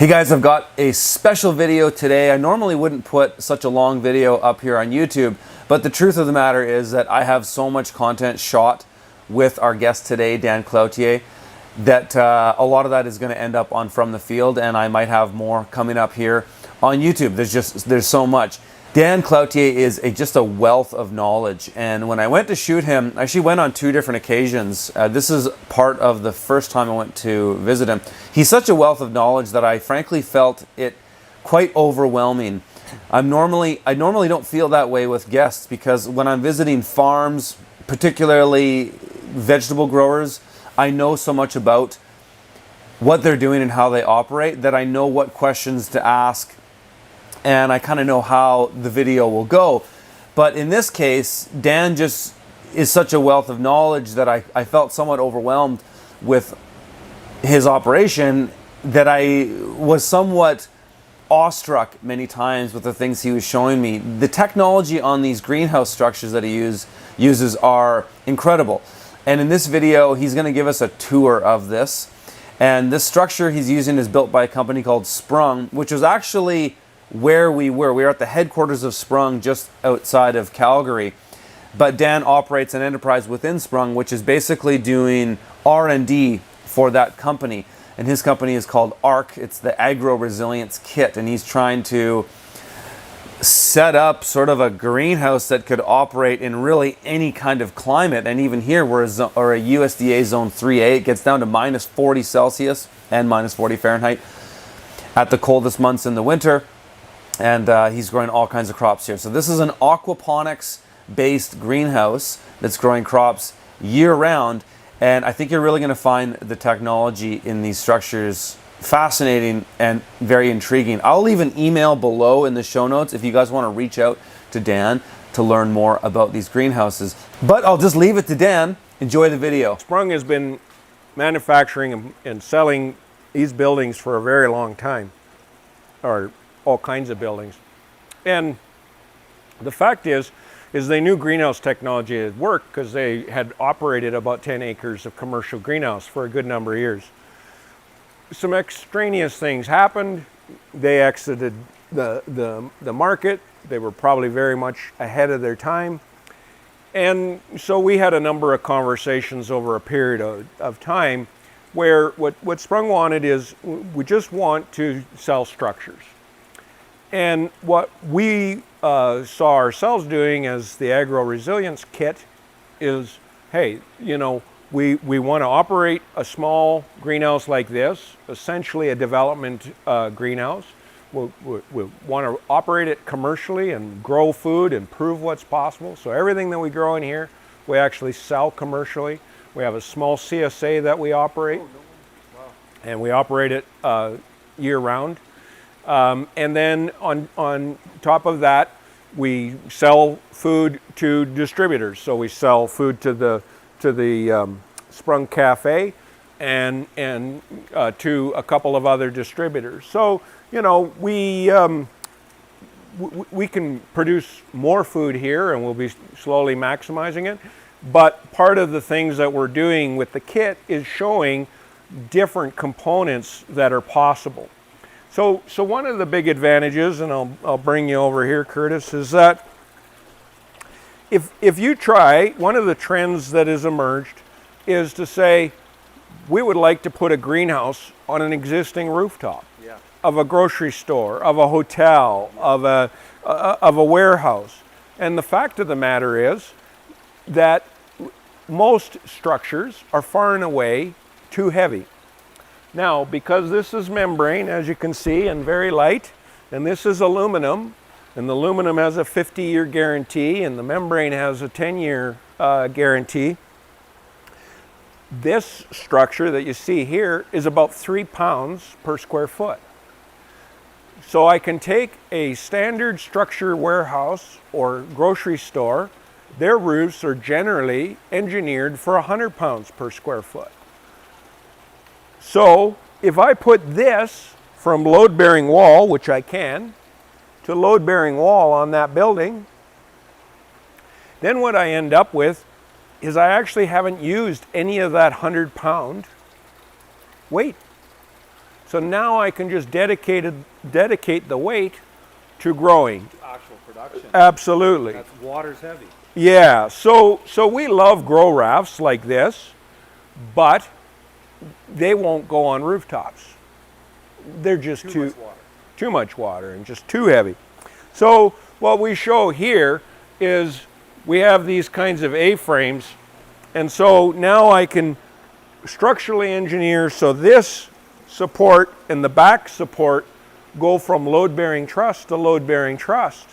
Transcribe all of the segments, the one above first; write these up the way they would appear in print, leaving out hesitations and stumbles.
Hey guys, I've got a special video today. I normally wouldn't put such a long video up here on YouTube, but the truth of the matter is that I have so much content shot with our guest today, Dan Cloutier, that a lot of that is going to end up on From the Field, and I might have more coming up here on YouTube. There's so much. Dan Cloutier is just a wealth of knowledge, and when I went to shoot him, I actually went on 2 different occasions. This is part of the first time I went to visit him. He's such a wealth of knowledge that I frankly felt it quite overwhelming. I normally don't feel that way with guests, because when I'm visiting farms, particularly vegetable growers, I know so much about what they're doing and how they operate that I know what questions to ask, and I kind of know how the video will go. But in this case, Dan just is such a wealth of knowledge that I felt somewhat overwhelmed with his operation, that I was somewhat awestruck many times with the things he was showing me. The technology on these greenhouse structures that he uses are incredible. And in this video, he's going to give us a tour of this. And this structure he's using is built by a company called Sprung, which was actually where we were. We were at the headquarters of Sprung just outside of Calgary. But Dan operates an enterprise within Sprung, which is basically doing R&D for that company. And his company is called ARC. It's the Agro Resilience Kit. And he's trying to set up sort of a greenhouse that could operate in really any kind of climate. And even here, we're a USDA Zone 3A. It gets down to minus 40 Celsius and minus 40 Fahrenheit at the coldest months in the winter. And he's growing all kinds of crops here. So this is an aquaponics-based greenhouse that's growing crops year-round. And I think you're really going to find the technology in these structures fascinating and very intriguing. I'll leave an email below in the show notes if you guys want to reach out to Dan to learn more about these greenhouses. But I'll just leave it to Dan. Enjoy the video. Sprung has been manufacturing and selling these buildings for a very long time, or all kinds of buildings. And the fact is they knew greenhouse technology had worked because they had operated about 10 acres of commercial greenhouse for a good number of years. Some extraneous things happened. They exited the market. They were probably very much ahead of their time. And so we had a number of conversations over a period of time where what Sprung wanted is, we just want to sell structures. And what we saw ourselves doing as the Agro Resilience Kit is, hey, you know, we want to operate a small greenhouse like this, essentially a development greenhouse. We want to operate it commercially and grow food and prove what's possible. So everything that we grow in here, we actually sell commercially. We have a small CSA that we operate, and we operate it year-round. And then on top of that, we sell food to distributors. So we sell food to the Sprung Cafe and to a couple of other distributors. So, you know, we can produce more food here, and we'll be slowly maximizing it. But part of the things that we're doing with the kit is showing different components that are possible. So one of the big advantages, and I'll bring you over here, Curtis, is that if you try, one of the trends that has emerged is to say, we would like to put a greenhouse on an existing rooftop of a grocery store, of a hotel, of a warehouse. And the fact of the matter is that most structures are far and away too heavy. Now, because this is membrane, as you can see, and very light, and this is aluminum, and the aluminum has a 50-year guarantee, and the membrane has a 10-year guarantee, this structure that you see here is about 3 pounds per square foot. So I can take a standard structure warehouse or grocery store. Their roofs are generally engineered for 100 pounds per square foot. So if I put this from load-bearing wall, which I can, to load-bearing wall on that building, then what I end up with is I actually haven't used any of that 100-pound weight. So now I can just dedicate the weight to growing. Actual production. Absolutely. That's water's heavy. Yeah, so we love grow rafts like this, but they won't go on rooftops. They're just too much water and just too heavy. So what we show here is we have these kinds of A-frames, and so now I can structurally engineer so this support and the back support go from load-bearing truss to load-bearing truss.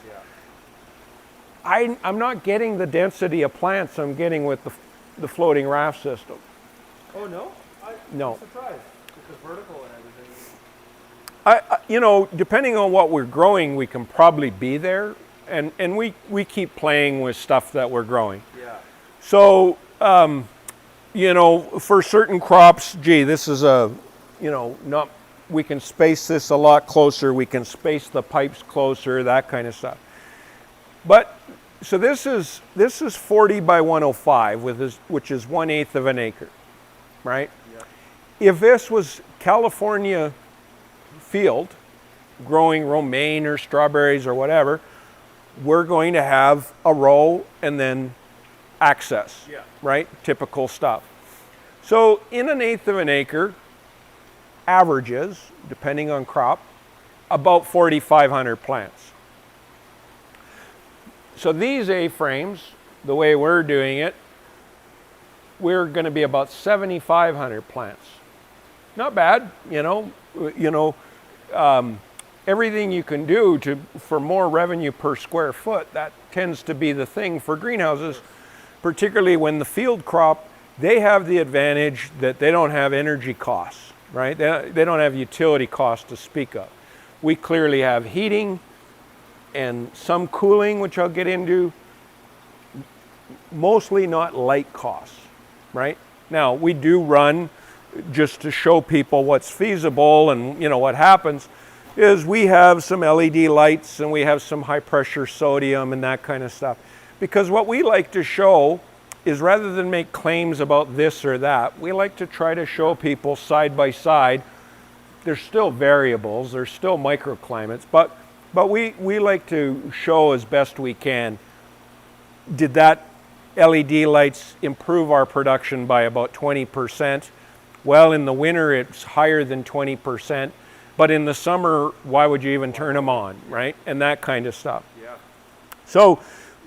I'm not getting the density of plants I'm getting with the floating raft system. Oh no? No. I'm surprised. Because vertical and everything. You know, depending on what we're growing, we can probably be there, and we keep playing with stuff that we're growing. Yeah. So, you know, for certain crops, gee, this is we can space this a lot closer, we can space the pipes closer, that kind of stuff. But, so this is 40 by 105, which is 1/8 of an acre, right? Yeah. If this was California field, growing romaine or strawberries or whatever, we're going to have a row and then access, right? Typical stuff. So in 1/8 of an acre, averages, depending on crop, about 4,500 plants. So these A-frames, the way we're doing it, we're going to be about 7,500 plants. Not bad, everything you can do for more revenue per square foot, that tends to be the thing for greenhouses, particularly when the field crop, they have the advantage that they don't have energy costs, right? They don't have utility costs to speak of. We clearly have heating and some cooling, which I'll get into, mostly not light costs, right? Now, we do run, just to show people what's feasible and what happens, is we have some LED lights and we have some high pressure sodium and that kind of stuff. Because what we like to show is, rather than make claims about this or that, we like to try to show people side by side. There's still variables, there's still microclimates, but we like to show as best we can, did that LED lights improve our production by about 20%? Well, in the winter it's higher than 20%, but in the summer, why would you even turn them on, right? And that kind of stuff. Yeah. So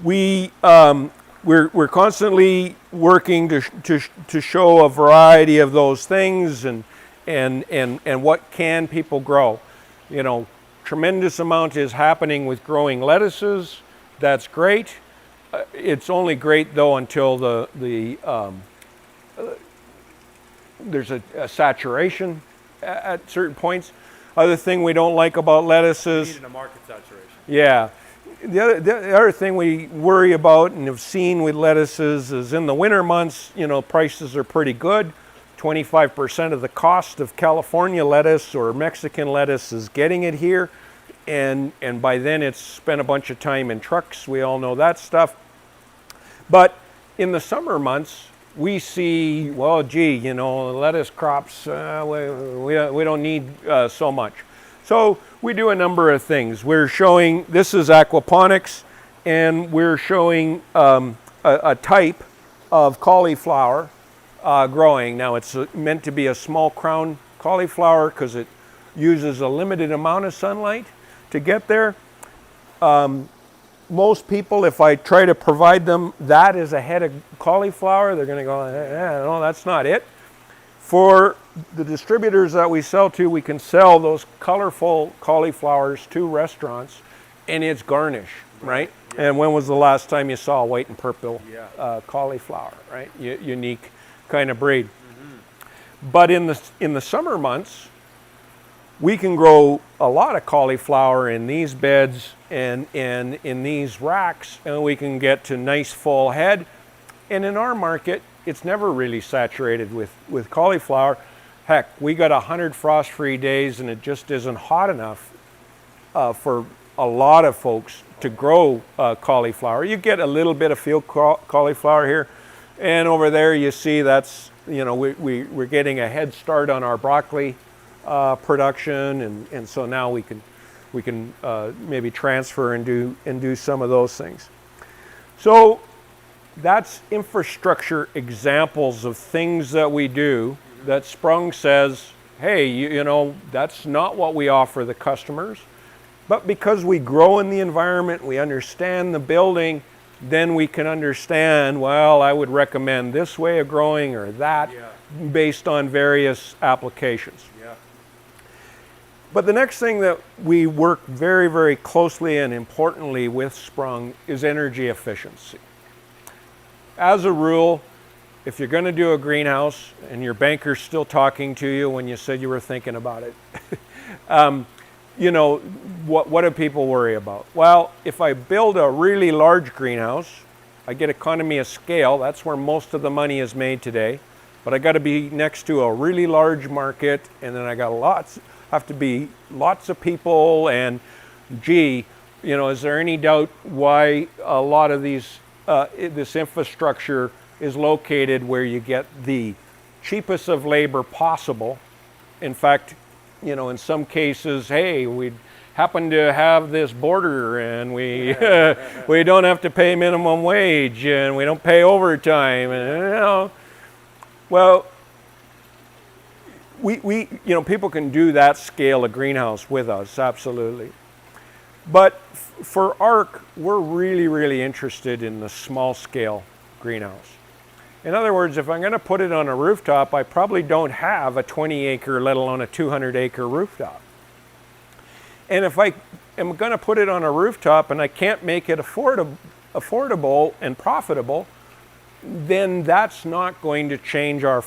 we're constantly working to show a variety of those things and what can people grow. Tremendous amount is happening with growing lettuces. That's great. It's only great though until there's a saturation at certain points. Other thing we don't like about lettuces. Need in a market saturation. Yeah. The other thing we worry about and have seen with lettuces is in the winter months, prices are pretty good. 25% of the cost of California lettuce or Mexican lettuce is getting it here. And by then it's spent a bunch of time in trucks. We all know that stuff. But in the summer months, we see, well, gee, lettuce crops, we don't need so much. So we do a number of things. We're showing, this is Aquaponics, and we're showing a type of cauliflower growing. Now it's meant to be a small crown cauliflower because it uses a limited amount of sunlight to get there. Most people, if I try to provide them that as a head of cauliflower, they're going to go, no, that's not it. For the distributors that we sell to, we can sell those colorful cauliflowers to restaurants, and it's garnish, right? Yeah. And when was the last time you saw a white and purple cauliflower, right? Unique kind of breed. Mm-hmm. But in the summer months, we can grow a lot of cauliflower in these beds and in these racks, and we can get to nice full head. And in our market, it's never really saturated with cauliflower. Heck, we got 100 frost-free days and it just isn't hot enough for a lot of folks to grow cauliflower. You get a little bit of field cauliflower here, and over there you see that's, we're getting a head start on our broccoli production, and so now we can maybe transfer and do some of those things. So that's infrastructure examples of things that we do that Sprung says, hey, you know, that's not what we offer the customers, but because we grow in the environment, we understand the building, then we can understand, well, I would recommend this way of growing or that, based on various applications. But the next thing that we work very, very closely and importantly with Sprung is energy efficiency. As a rule, if you're going to do a greenhouse and your banker's still talking to you when you said you were thinking about it, you know, what do people worry about? Well, if I build a really large greenhouse, I get economy of scale. That's where most of the money is made today. But I got to be next to a really large market, and then I got have to be lots of people. And gee, you know, is there any doubt why a lot of these this infrastructure is located where you get the cheapest of labor possible? In fact, you know, in some cases, hey, we happen to have this border and we we don't have to pay minimum wage and we don't pay overtime, and you know, well, we you know, people can do that scale of greenhouse with us, absolutely. But for ARC, we're really, really interested in the small scale greenhouse. In other words, if I'm going to put it on a rooftop, I probably don't have a 20 acre, let alone a 200 acre rooftop. And if I am going to put it on a rooftop and I can't make it affordable and profitable, then that's not going to change our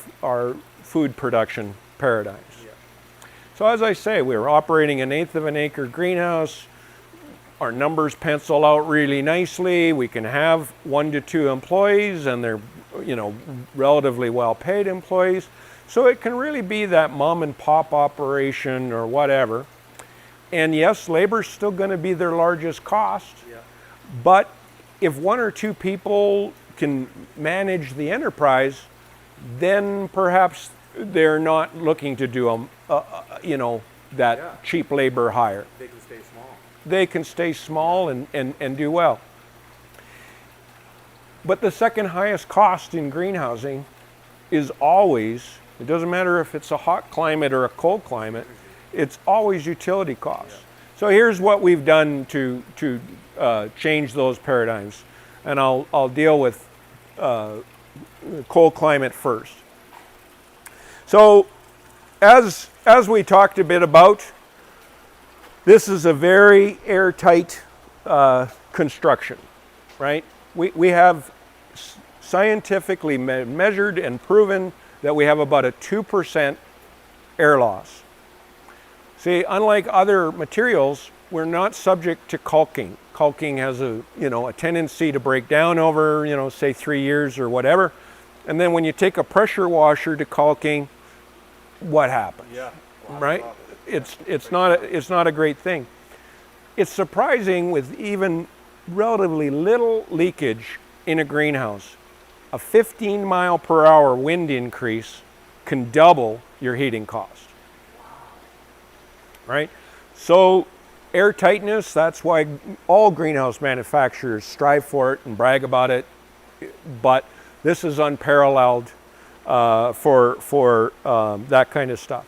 food production paradigms. So as I say, we're operating an 1/8 of an acre greenhouse. Our numbers pencil out really nicely. We can have 1 to 2 employees, and they're, you know, relatively well-paid employees. So it can really be that mom and pop operation or whatever. And yes, labor's still going to be their largest cost. But if 1 or 2 people can manage the enterprise, then perhaps they're not looking to do you know, that cheap labor hire. They can stay small. They can stay small and do well. But the second highest cost in greenhousing is always, it doesn't matter if it's a hot climate or a cold climate, it's always utility costs. So here's what we've done to change those paradigms. And I'll deal with cold climate first. So as we talked a bit about, this is a very airtight construction, right? We have scientifically measured and proven that we have about a 2% air loss. See, unlike other materials, we're not subject to caulking. Caulking has a tendency to break down over, you know, say 3 years or whatever. And then when you take a pressure washer to caulking, what happens? Right? It's not a great thing. It's surprising with even relatively little leakage in a greenhouse. A 15-mile-per-hour wind increase can double your heating cost. Right? So air tightness, that's why all greenhouse manufacturers strive for it and brag about it. But this is unparalleled for that kind of stuff.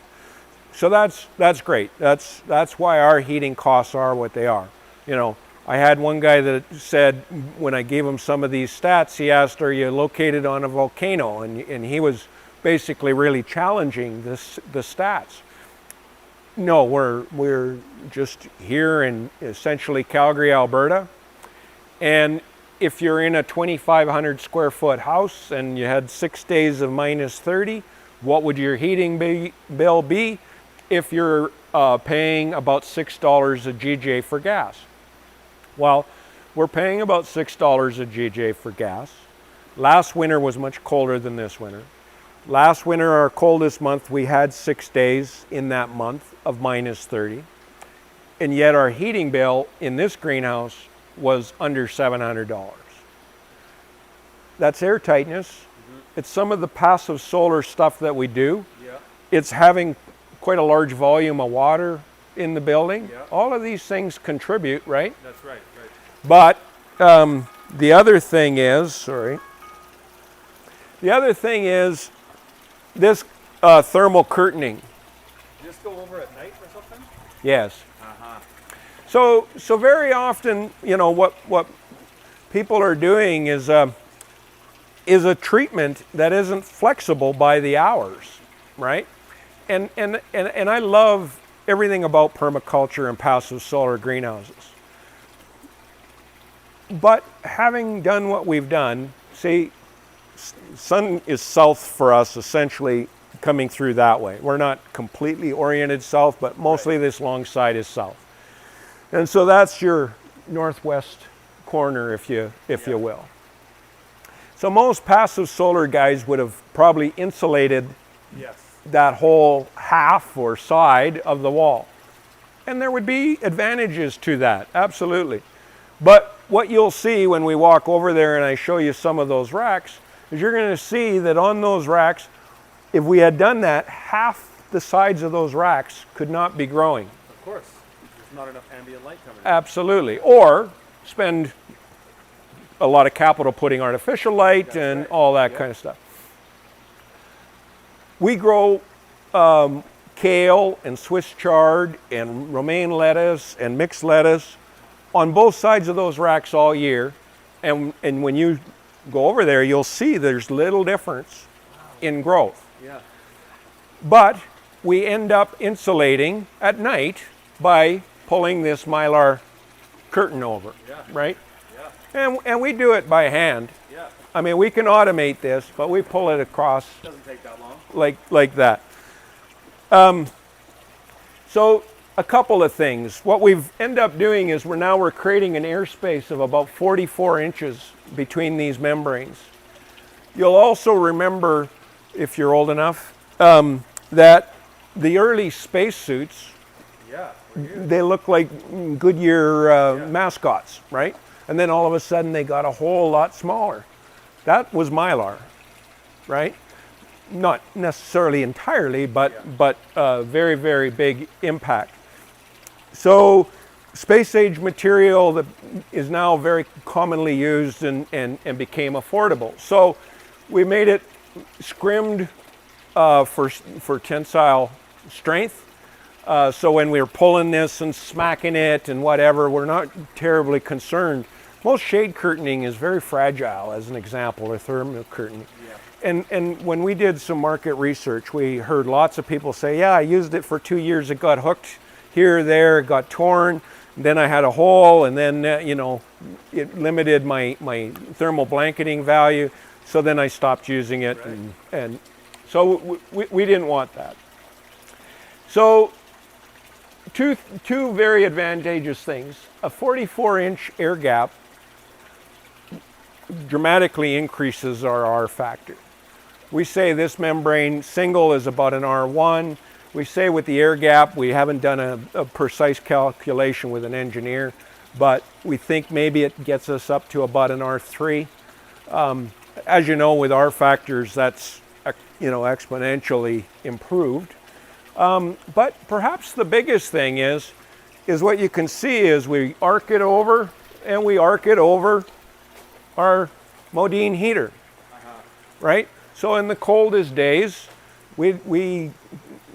So that's great. That's why our heating costs are what they are. You know, I had one guy that said when I gave him some of these stats, he asked, "Are you located on a volcano?" And he was basically really challenging the stats. No, we're just here in essentially Calgary, Alberta, and if you're in a 2,500 square foot house and you had 6 days of minus 30, what would your heating bill be if you're paying about $6 a GJ for gas? Well, we're paying about $6 a GJ for gas. Last winter was much colder than this winter. Last winter, our coldest month, we had 6 days in that month of minus 30. And yet our heating bill in this greenhouse was under $700. That's air tightness. It's some of the passive solar stuff that we do. It's having quite a large volume of water in the building. Yeah. All of these things contribute, right? That's right. But the other thing is, this thermal curtaining. Just go over at night or something? Yes. Uh-huh. So very often, what people are doing is a treatment that isn't flexible by the hours, right? And I love everything about permaculture and passive solar greenhouses. But having done what we've done, see, sun is south for us, essentially coming through that way. We're not completely oriented south, but mostly this long side is south. And so that's your northwest corner, if you will. So most passive solar guys would have probably insulated that whole half or side of the wall. And there would be advantages to that, absolutely. But what you'll see when we walk over there and I show you some of those racks is you're going to see that on those racks, if we had done that, half the sides of those racks could not be growing. Of course. There's not enough ambient light coming in. Absolutely. Or spend a lot of capital putting artificial light and all that kind of stuff. We grow kale and Swiss chard and romaine lettuce and mixed lettuce on both sides of those racks all year. And when you go over there, you'll see there's little difference in growth. Yeah. But we end up insulating at night by pulling this mylar curtain over, right? Yeah. And we do it by hand. Yeah. I mean, we can automate this, but we pull it across. Doesn't take that long. Like that. So a couple of things. What we've ended up doing is we're creating an airspace of about 44 inches between these membranes. You'll also remember, if you're old enough, that the early spacesuits, they look like Goodyear mascots, right? And then all of a sudden they got a whole lot smaller. That was Mylar, right? Not necessarily entirely, but very, very big impact. So space age material that is now very commonly used and became affordable. So we made it scrimmed for tensile strength. So when we're pulling this and smacking it and whatever, we're not terribly concerned. Most shade curtaining is very fragile, as an example, or thermal curtaining. Yeah. And when we did some market research, we heard lots of people say, yeah, I used it for 2 years, it got hooked here, there, it got torn, then I had a hole, and then, it limited my thermal blanketing value, so then I stopped using it, right. and so we didn't want that. So two very advantageous things. A 44-inch air gap dramatically increases our R factor. We say this membrane single is about an R1. We say with the air gap, we haven't done a precise calculation with an engineer, but we think maybe it gets us up to about an R3. As you know, with R factors, that's exponentially improved. But perhaps the biggest thing is what you can see is we arc it over, and we arc it over our Modine heater, right? So in the coldest days, we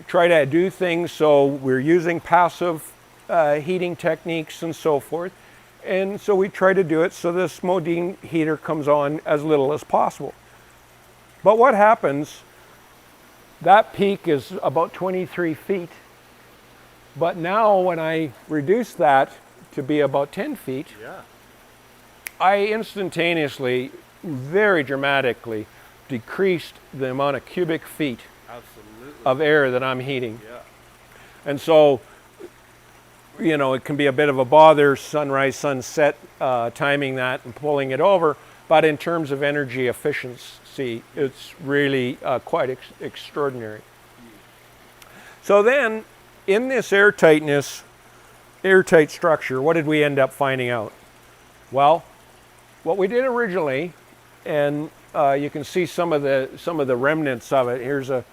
try to do things so we're using passive heating techniques and so forth. And so we try to do it so this Modine heater comes on as little as possible. But what happens, that peak is about 23 feet. But now when I reduce that to be about 10 feet, I instantaneously, very dramatically, decreased the amount of cubic feet of air that I'm heating. Yeah. And so, it can be a bit of a bother, sunrise, sunset, timing that and pulling it over. But in terms of energy efficiency, it's really quite extraordinary. So then, in this airtight structure, what did we end up finding out? Well, what we did originally, and you can see some of the remnants of it. Here's a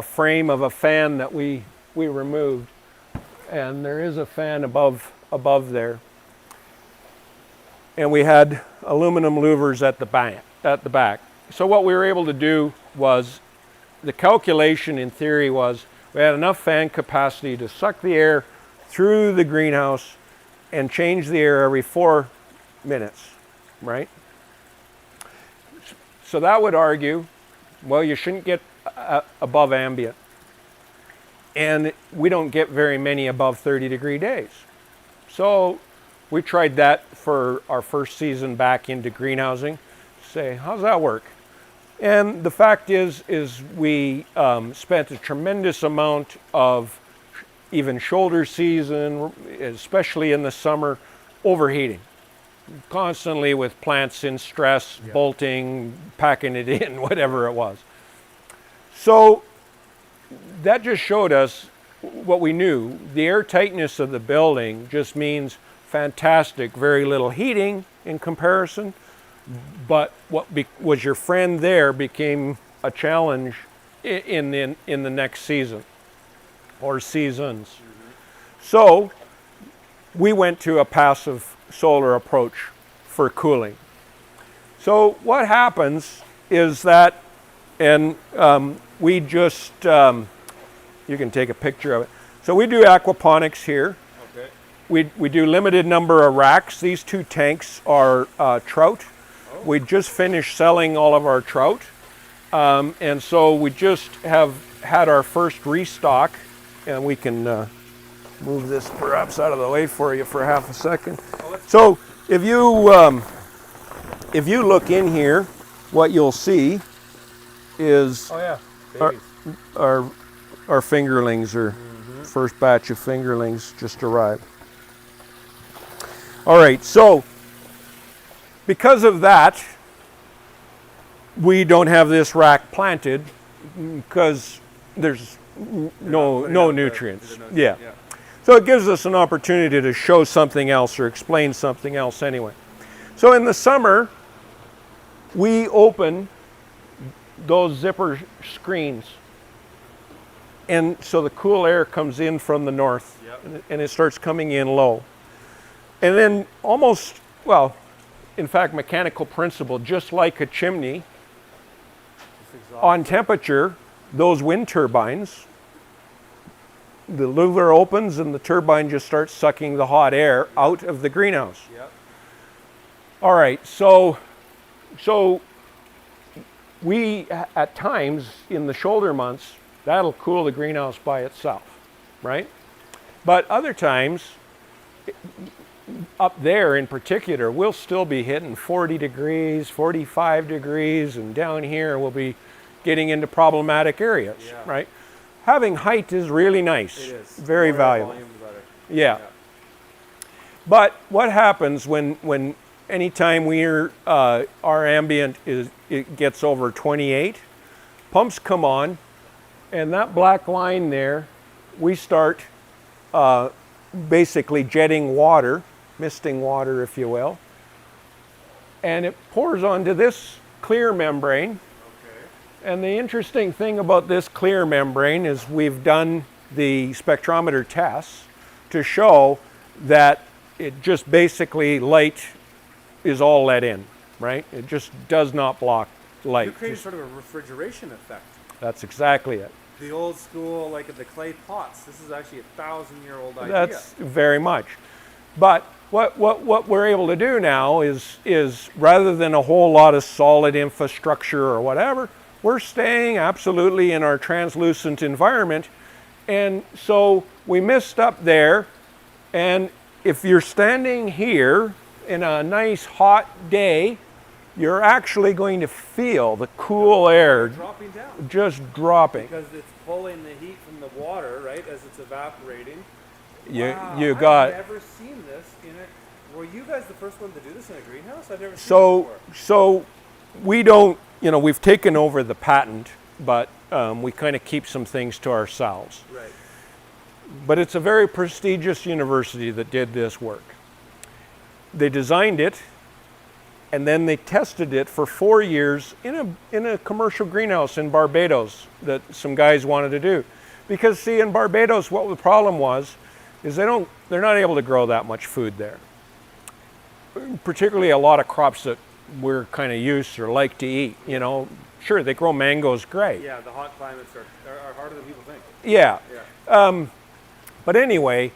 frame of a fan that we we removed, and there is a fan above there. And we had aluminum louvers at the back. So what we were able to do was, the calculation in theory was, we had enough fan capacity to suck the air through the greenhouse and change the air every 4 minutes, right? So that would argue, well, you shouldn't get above ambient. And we don't get very many above 30-degree days. So we tried that for our first season back into greenhousing. Say, how's that work? And the fact is we spent a tremendous amount of even shoulder season, especially in the summer, overheating. Constantly with plants in stress, bolting, packing it in, whatever it was. So that just showed us what we knew. The air tightness of the building just means fantastic, very little heating in comparison. But what was your friend there became a challenge in the next season or seasons. Mm-hmm. So we went to a passive solar approach for cooling. So what happens is that, and we just, you can take a picture of it. So we do aquaponics here. Okay. We do limited number of racks. These 2 tanks are trout. We just finished selling all of our trout. And so we just have had our first restock, and we can move this perhaps out of the way for you for half a second. So if you look in here, what you'll see is our fingerlings, or first batch of fingerlings just arrived. All right, so because of that, we don't have this rack planted because there's no nutrients. Yeah. So it gives us an opportunity to show something else or explain something else anyway. So in the summer, we open those zipper screens. And so the cool air comes in from the north, and it starts coming in low. And then almost, well, in fact, mechanical principle, just like a chimney, on temperature, those wind turbines, the louver opens and the turbine just starts sucking the hot air out of the greenhouse. Yep. All right, so we, at times in the shoulder months, that'll cool the greenhouse by itself, right? But other times, up there in particular, we'll still be hitting 40 degrees, 45 degrees, and down here we'll be getting into problematic areas, right? Having height is really nice. It is. Very valuable. Yeah. But what happens when anytime our ambient it gets over 28, pumps come on, and that black line there, we start basically jetting water, misting water, if you will, and it pours onto this clear membrane. Okay. And the interesting thing about this clear membrane is we've done the spectrometer tests to show that it just basically light is all let in, right? It just does not block light. You're creating sort of a refrigeration effect. That's exactly it. The old school, like the clay pots. This is actually a 1,000-year-old idea. That's very much. But what we're able to do now is rather than a whole lot of solid infrastructure or whatever, we're staying absolutely in our translucent environment. And so we mist up there, and if you're standing here in a nice hot day, you're actually going to feel the cool air dropping down. Just dropping. Because it's pulling the heat from the water, right, as it's evaporating. Wow, I've never seen this in it. Were you guys the first one to do this in a greenhouse? I've never seen it before. So we don't, we've taken over the patent, but we kind of keep some things to ourselves. Right. But it's a very prestigious university that did this work. They designed it, and then they tested it for 4 years in a commercial greenhouse in Barbados that some guys wanted to do. Because see, in Barbados, what the problem was, is they're not able to grow that much food there. Particularly a lot of crops that we're kind of used or like to eat, you know. Sure, they grow mangoes, great. Yeah, the hot climates are harder than people think. Yeah. But anyway,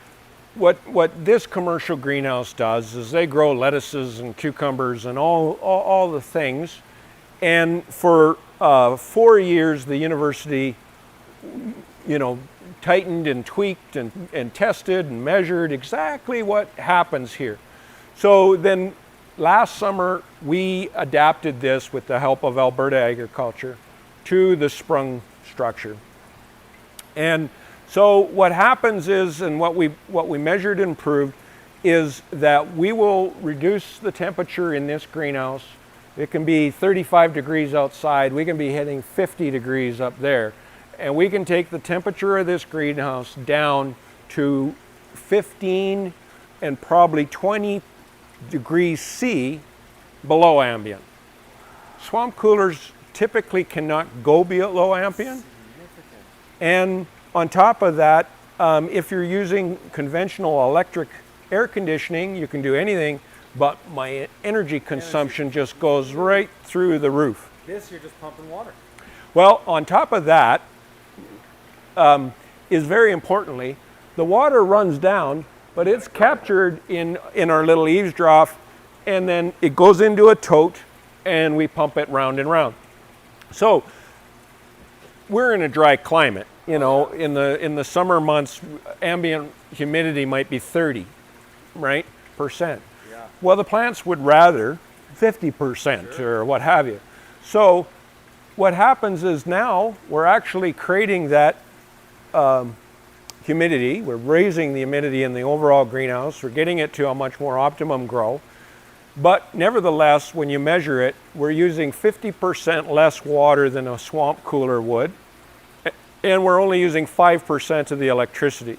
what this commercial greenhouse does is they grow lettuces and cucumbers and all the things. And for 4 years, the university, you know, tightened and tweaked and tested and measured exactly what happens here. So then last summer, we adapted this with the help of Alberta Agriculture to the Sprung structure. And so what happens is, and what we measured and proved, is that we will reduce the temperature in this greenhouse. It can be 35 degrees outside. We can be hitting 50 degrees up there. And we can take the temperature of this greenhouse down to 15 and probably 20 degrees C below ambient. Swamp coolers typically cannot go below ambient. And on top of that, if you're using conventional electric air conditioning, you can do anything, but my energy consumption just goes right through the roof. This, you're just pumping water. Well, on top of that, is very importantly, the water runs down, but it's captured in our little eaves trough, and then it goes into a tote, and we pump it round and round. So we're in a dry climate. You know, in the summer months, ambient humidity might be 30%, right? Yeah. Well, the plants would rather 50% or what have you. So what happens is now we're actually creating that humidity. We're raising the humidity in the overall greenhouse. We're getting it to a much more optimum grow. But nevertheless, when you measure it, we're using 50% less water than a swamp cooler would. And we're only using 5% of the electricity.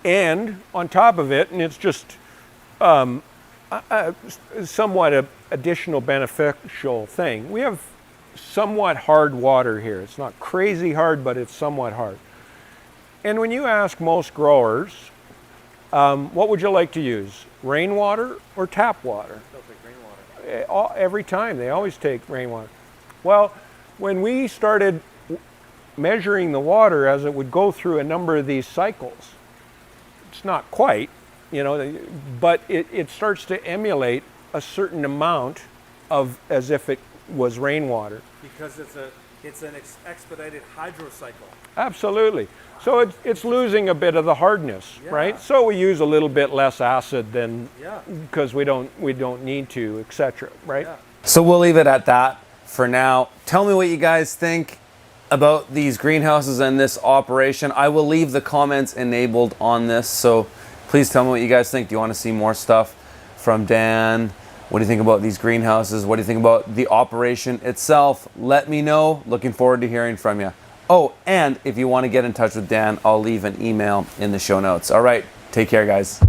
And on top of it, and it's just somewhat an additional beneficial thing, we have somewhat hard water here. It's not crazy hard, but it's somewhat hard. And when you ask most growers, what would you like to use? Rainwater or tap water? They'll take rainwater. Every time, they always take rainwater. Well, when we started measuring the water as it would go through a number of these cycles, it's not quite, you know, but it starts to emulate a certain amount of as if it was rainwater. Because it's an expedited hydro cycle. Absolutely. So it's losing a bit of the hardness, right? So we use a little bit less acid than because we don't need to, etc. Right? Yeah. So we'll leave it at that for now. Tell me what you guys think about these greenhouses and this operation. I will leave the comments enabled on this, so please tell me what you guys think. Do you want to see more stuff from Dan? What do you think about these greenhouses? What do you think about the operation itself? Let me know. Looking forward to hearing from you. Oh, and if you want to get in touch with Dan, I'll leave an email in the show notes. All right, take care, guys.